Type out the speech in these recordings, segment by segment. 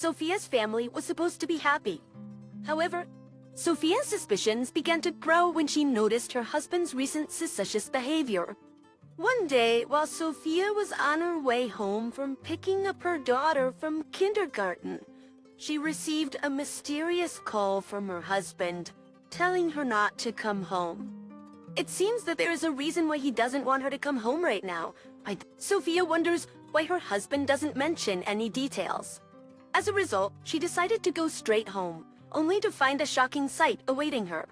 Sophia's family was supposed to be happy. However, Sophia's suspicions began to grow when she noticed her husband's recent suspicious behavior. One day, while Sophia was on her way home from picking up her daughter from kindergarten, she received a mysterious call from her husband, telling her not to come home. It seems that there is a reason why he doesn't want her to come home right now. Sophia wonders why her husband doesn't mention any details. As a result, she decided to go straight home, only to find a shocking sight awaiting her.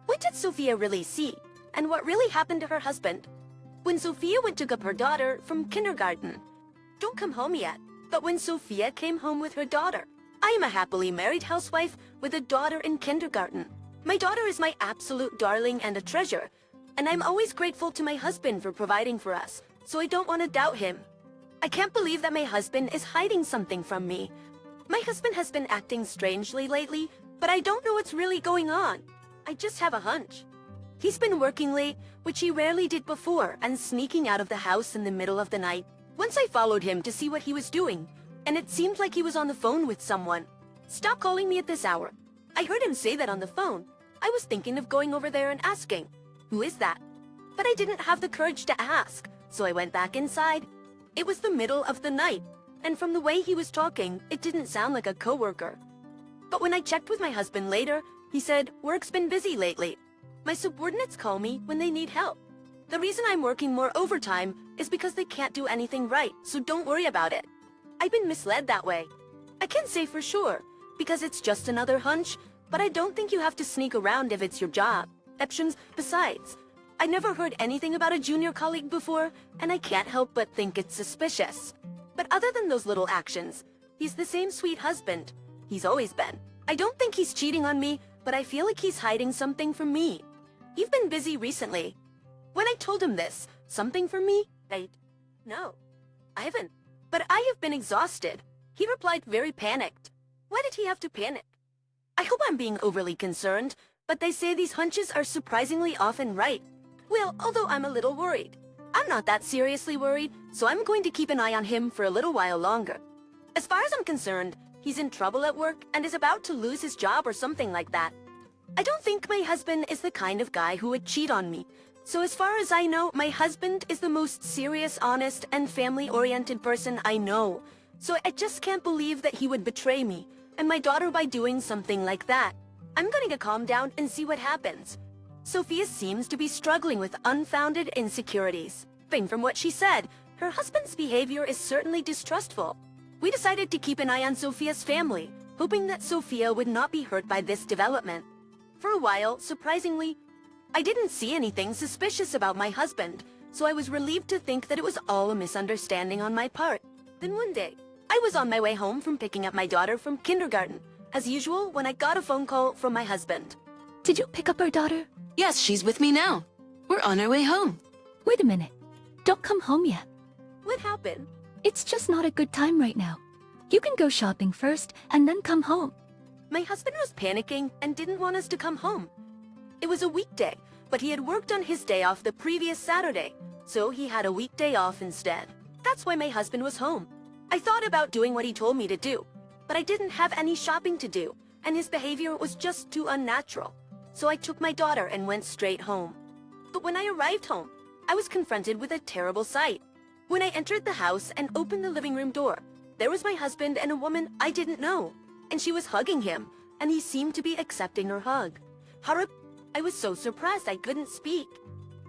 What did Sophia really see, and what really happened to her husband? When Sophia went to pick up her daughter from kindergarten, don't come home yet, but when Sophia came home with her daughter, I am a happily married housewife with a daughter in kindergarten. My daughter is my absolute darling and a treasure, and I'm always grateful to my husband for providing for us, so I don't want to doubt him. I can't believe that my husband is hiding something from me. My husband has been acting strangely lately, but I don't know what's really going on. I just have a hunch. He's been working late, which he rarely did before, and sneaking out of the house in the middle of the night. Once I followed him to see what he was doing, and it seemed like he was on the phone with someone. Stop calling me at this hour. I heard him say that on the phone. I was thinking of going over there and asking, who is that? But I didn't have the courage to ask, so I went back inside. It was the middle of the night, and from the way he was talking, it didn't sound like a coworker. But when I checked with my husband later, he said, work's been busy lately. My subordinates call me when they need help. The reason I'm working more overtime is because they can't do anything right, so don't worry about it. I've been misled that way. I can't say for sure, because it's just another hunch, but I don't think you have to sneak around if it's your job. Besides, I never heard anything about a junior colleague before, and I can't help but think it's suspicious. But other than those little actions, he's the same sweet husband he's always been. I don't think he's cheating on me, but I feel like he's hiding something from me. You've been busy recently. When I told him this, something from me, no, I haven't. But I have been exhausted. He replied very panicked. Why did he have to panic? I hope I'm being overly concerned, but they say these hunches are surprisingly often right. Well, although I'm a little worried. I'm not that seriously worried, so I'm going to keep an eye on him for a little while longer. As far as I'm concerned, he's in trouble at work and is about to lose his job or something like that. I don't think my husband is the kind of guy who would cheat on me. So as far as I know, my husband is the most serious, honest, and family-oriented person I know. So I just can't believe that he would betray me and my daughter by doing something like that. I'm going to calm down and see what happens. Sophia seems to be struggling with unfounded insecurities. From what she said, her husband's behavior is certainly distrustful. We decided to keep an eye on Sophia's family, hoping that Sophia would not be hurt by this development. For a while, surprisingly, I didn't see anything suspicious about my husband, so I was relieved to think that it was all a misunderstanding on my part. Then one day, I was on my way home from picking up my daughter from kindergarten, as usual when I got a phone call from my husband. Did you pick up our daughter? Yes, she's with me now. We're on our way home. Wait a minute. Don't come home yet. What happened? It's just not a good time right now. You can go shopping first and then come home. My husband was panicking and didn't want us to come home. It was a weekday, but he had worked on his day off the previous Saturday, so he had a weekday off instead. That's why my husband was home. I thought about doing what he told me to do, but I didn't have any shopping to do, and his behavior was just too unnatural. So I took my daughter and went straight home. But when I arrived home, I was confronted with a terrible sight. When I entered the house and opened the living room door, there was my husband and a woman I didn't know, and she was hugging him, and he seemed to be accepting her hug. I was so surprised I couldn't speak.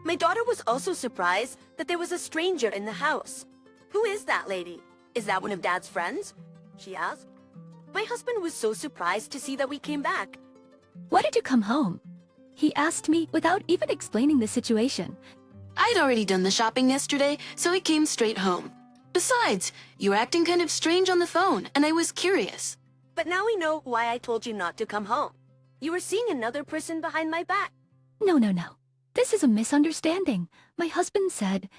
My daughter was also surprised that there was a stranger in the house. Who is that lady? Is that one of Dad's friends? She asked. My husband was so surprised to see that we came back. Why did you come home? He asked me without even explaining the situation. I'd already done the shopping yesterday, so I came straight home. Besides, you were acting kind of strange on the phone, and I was curious. But now we know why I told you not to come home. You were seeing another person behind my back. No. This is a misunderstanding. My husband said...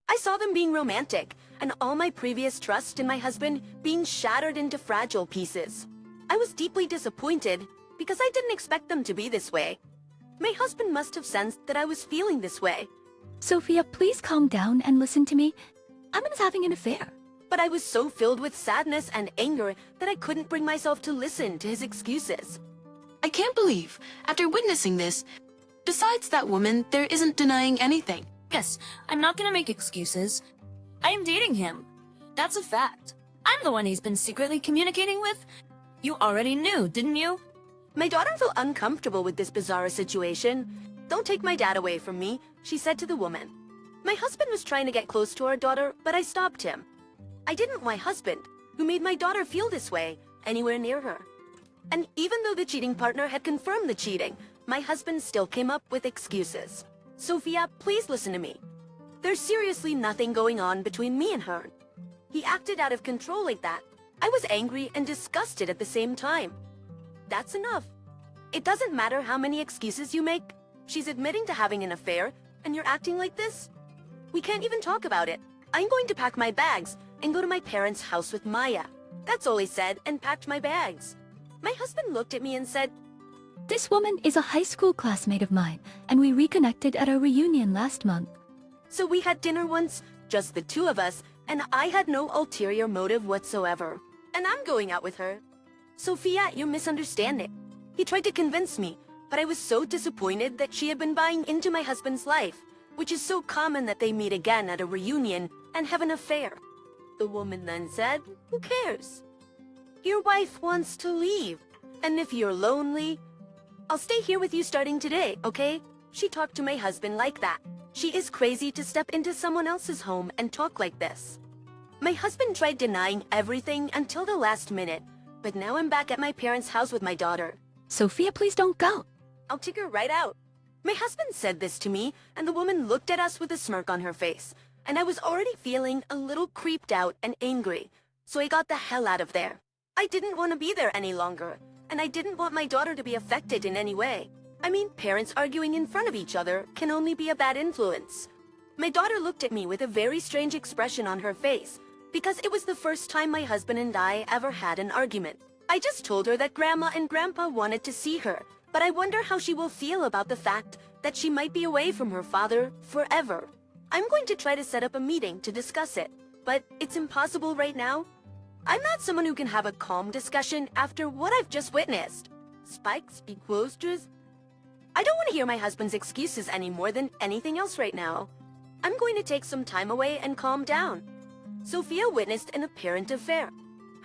I saw them being romantic, and all my previous trust in my husband being shattered into fragile pieces. I was deeply disappointed, because I didn't expect them to be this way. My husband must have sensed that I was feeling this way. Sophia, please calm down and listen to me. I'm not having an affair. But I was so filled with sadness and anger that I couldn't bring myself to listen to his excuses. I can't believe, after witnessing this, besides that woman, there isn't denying anything. Yes, I'm not gonna make excuses. I am dating him. That's a fact. I'm the one he's been secretly communicating with. You already knew, didn't you? My daughter felt uncomfortable with this bizarre situation. "Don't take my dad away from me," she said to the woman. My husband was trying to get close to our daughter, but I stopped him. I didn't want my husband, who made my daughter feel this way, anywhere near her. And even though the cheating partner had confirmed the cheating, my husband still came up with excuses. "Sophia, please listen to me. There's seriously nothing going on between me and her." He acted out of control like that. I was angry and disgusted at the same time. That's enough. It doesn't matter how many excuses you make. She's admitting to having an affair, and you're acting like this? We can't even talk about it. I'm going to pack my bags and go to my parents' house with Maya. That's all he said, and packed my bags. My husband looked at me and said, This woman is a high school classmate of mine, and we reconnected at our reunion last month. "So we had dinner once, just the two of us, and I had no ulterior motive whatsoever. And I'm going out with her." "Sophia, you're misunderstanding. He tried to convince me, but I was so disappointed that she had been buying into my husband's life, which is so common that they meet again at a reunion and have an affair." The woman then said, "Who cares? Your wife wants to leave, and if you're lonely, I'll stay here with you starting today, okay?" She talked to my husband like that. She is crazy to step into someone else's home and talk like this. My husband tried denying everything until the last minute, but now I'm back at my parents' house with my daughter. Sophia, please don't go. "I'll take her right out." My husband said this to me, and the woman looked at us with a smirk on her face, and I was already feeling a little creeped out and angry, so I got the hell out of there. I didn't want to be there any longer, and I didn't want my daughter to be affected in any way. I mean, parents arguing in front of each other can only be a bad influence. My daughter looked at me with a very strange expression on her face, because it was the first time my husband and I ever had an argument. I just told her that Grandma and Grandpa wanted to see her, but I wonder how she will feel about the fact that she might be away from her father forever. I'm going to try to set up a meeting to discuss it, but it's impossible right now. I'm not someone who can have a calm discussion after what I've just witnessed. Spikes equals truth. I don't want to hear my husband's excuses any more than anything else right now. I'm going to take some time away and calm down. Sophia witnessed an apparent affair.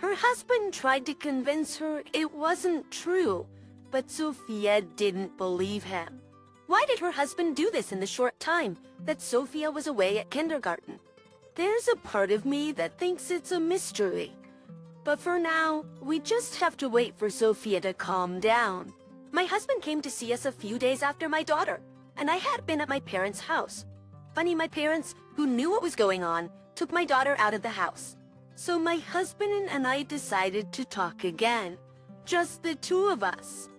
Her husband tried to convince her it wasn't true, but Sophia didn't believe him. Why did her husband do this in the short time that Sophia was away at kindergarten? There's a part of me that thinks it's a mystery. But for now, we just have to wait for Sophia to calm down. My husband came to see us a few days after my daughter, and I had been at my parents' house. Funny, my parents, who knew what was going on, took my daughter out of the house. So my husband and I decided to talk again. Just the two of us.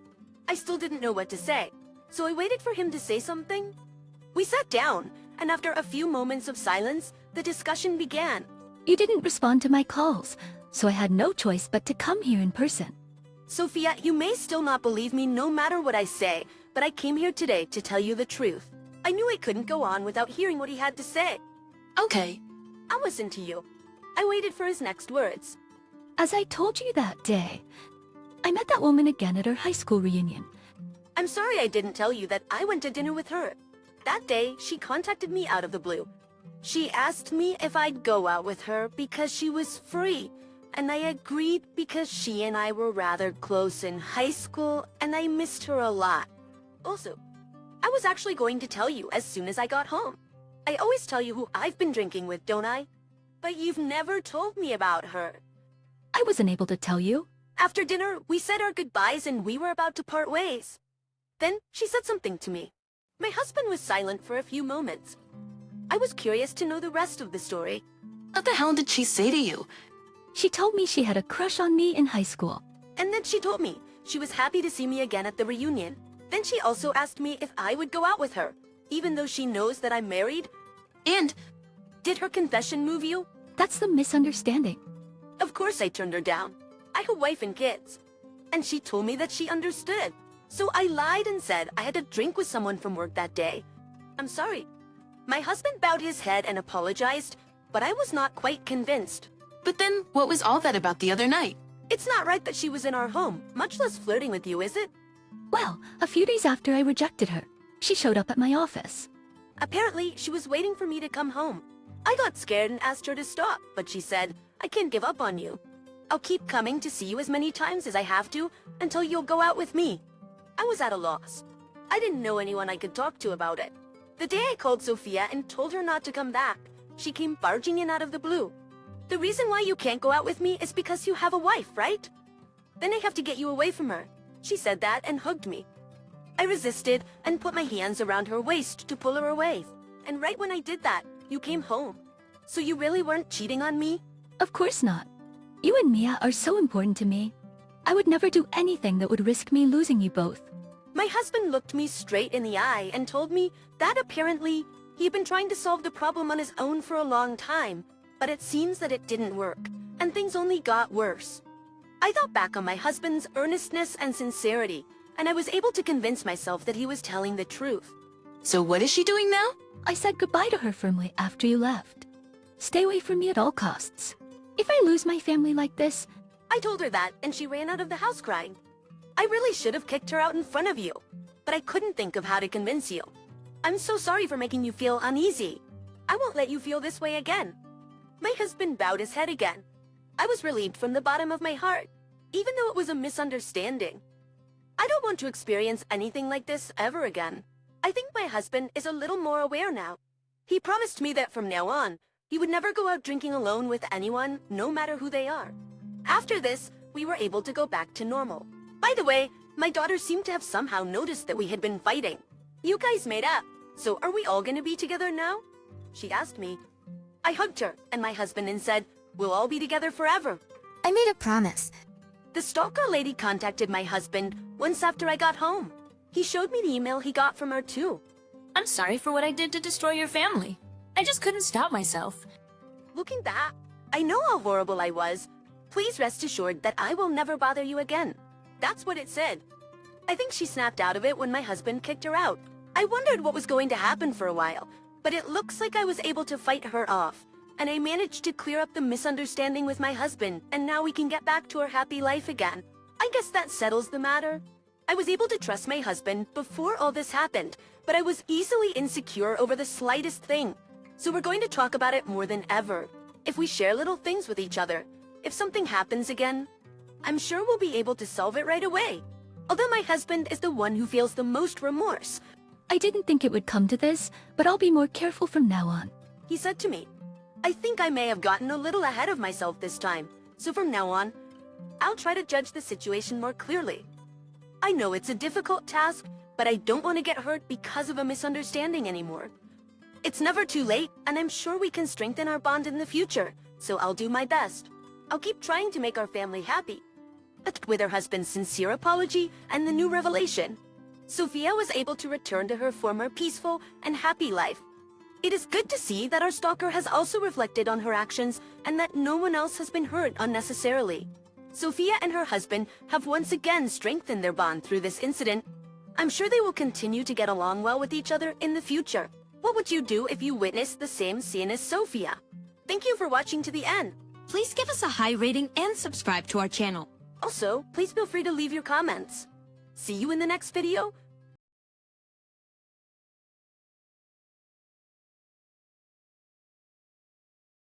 I still didn't know what to say, so I waited for him to say something. We sat down, and after a few moments of silence, the discussion began. You didn't respond to my calls, so I had no choice but to come here in person. Sophia, you may still not believe me no matter what I say, but I came here today to tell you the truth. I knew I couldn't go on without hearing what he had to say. Okay. I'll listen to you. I waited for his next words. As I told you that day, I met that woman again at her high school reunion. I'm sorry I didn't tell you that I went to dinner with her. That day, she contacted me out of the blue. She asked me if I'd go out with her because she was free, and I agreed because she and I were rather close in high school, and I missed her a lot. Also, I was actually going to tell you as soon as I got home. I always tell you who I've been drinking with, don't I? But you've never told me about her. I wasn't able to tell you. After dinner, we said our goodbyes and we were about to part ways. Then she said something to me. My husband was silent for a few moments. I was curious to know the rest of the story. What the hell did she say to you? She told me she had a crush on me in high school. And then she told me she was happy to see me again at the reunion. Then she also asked me if I would go out with her, even though she knows that I'm married. And Did her confession move you? That's the misunderstanding. Of course I turned her down. I have a wife and kids. And she told me that she understood. So I lied and said I had a drink with someone from work that day. I'm sorry. My husband bowed his head and apologized, but I was not quite convinced. But then, what was all that about the other night? It's not right that she was in our home, much less flirting with you, is it? Well, a few days after I rejected her, she showed up at my office. Apparently, she was waiting for me to come home. I got scared and asked her to stop, but she said, I can't give up on you. I'll keep coming to see you as many times as I have to until you'll go out with me. I was at a loss. I didn't know anyone I could talk to about it. The day I called Sophia and told her not to come back, she came barging in out of the blue. The reason why you can't go out with me is because you have a wife, right? Then I have to get you away from her. She said that and hugged me. I resisted and put my hands around her waist to pull her away. And right when I did that, you came home. So you really weren't cheating on me? Of course not. You and Mia are so important to me. I would never do anything that would risk me losing you both. My husband looked me straight in the eye and told me that apparently he'd been trying to solve the problem on his own for a long time, but it seems that it didn't work, and things only got worse. I thought back on my husband's earnestness and sincerity, and I was able to convince myself that he was telling the truth. So what is she doing now? I said goodbye to her firmly after you left. Stay away from me at all costs. If I lose my family like this, I told her that, and she ran out of the house crying. I really should have kicked her out in front of you, but I couldn't think of how to convince you. I'm so sorry for making you feel uneasy. I won't let you feel this way again. My husband bowed his head again. I was relieved from the bottom of my heart, even though it was a misunderstanding. I don't want to experience anything like this ever again. I think my husband is a little more aware now. He promised me that from now on, he would never go out drinking alone with anyone, no matter who they are. After this, we were able to go back to normal. By the way, my daughter seemed to have somehow noticed that we had been fighting. You guys made up, so are we all gonna be together now? She asked me. I hugged her and my husband and said, we'll all be together forever. I made a promise. The stalker lady contacted my husband once after I got home. He showed me the email he got from her too. I'm sorry for what I did to destroy your family. I just couldn't stop myself. Looking back, I know how horrible I was. Please rest assured that I will never bother you again. That's what it said. I think she snapped out of it when my husband kicked her out. I wondered what was going to happen for a while, but it looks like I was able to fight her off, and I managed to clear up the misunderstanding with my husband, and now we can get back to our happy life again. I guess that settles the matter. I was able to trust my husband before all this happened, but I was easily insecure over the slightest thing. So we're going to talk about it more than ever. If we share little things with each other, if something happens again, I'm sure we'll be able to solve it right away. Although my husband is the one who feels the most remorse. I didn't think it would come to this, but I'll be more careful from now on. He said to me, I think I may have gotten a little ahead of myself this time, so from now on, I'll try to judge the situation more clearly. I know it's a difficult task, but I don't want to get hurt because of a misunderstanding anymore. It's never too late, and I'm sure we can strengthen our bond in the future, so I'll do my best. I'll keep trying to make our family happy. But with her husband's sincere apology and the new revelation, Sophia was able to return to her former peaceful and happy life. It is good to see that our stalker has also reflected on her actions and that no one else has been hurt unnecessarily. Sophia and her husband have once again strengthened their bond through this incident. I'm sure they will continue to get along well with each other in the future. What would you do if you witnessed the same scene as Sophia? Thank you for watching to the end. Please give us a high rating and subscribe to our channel. Also, please feel free to leave your comments. See you in the next video,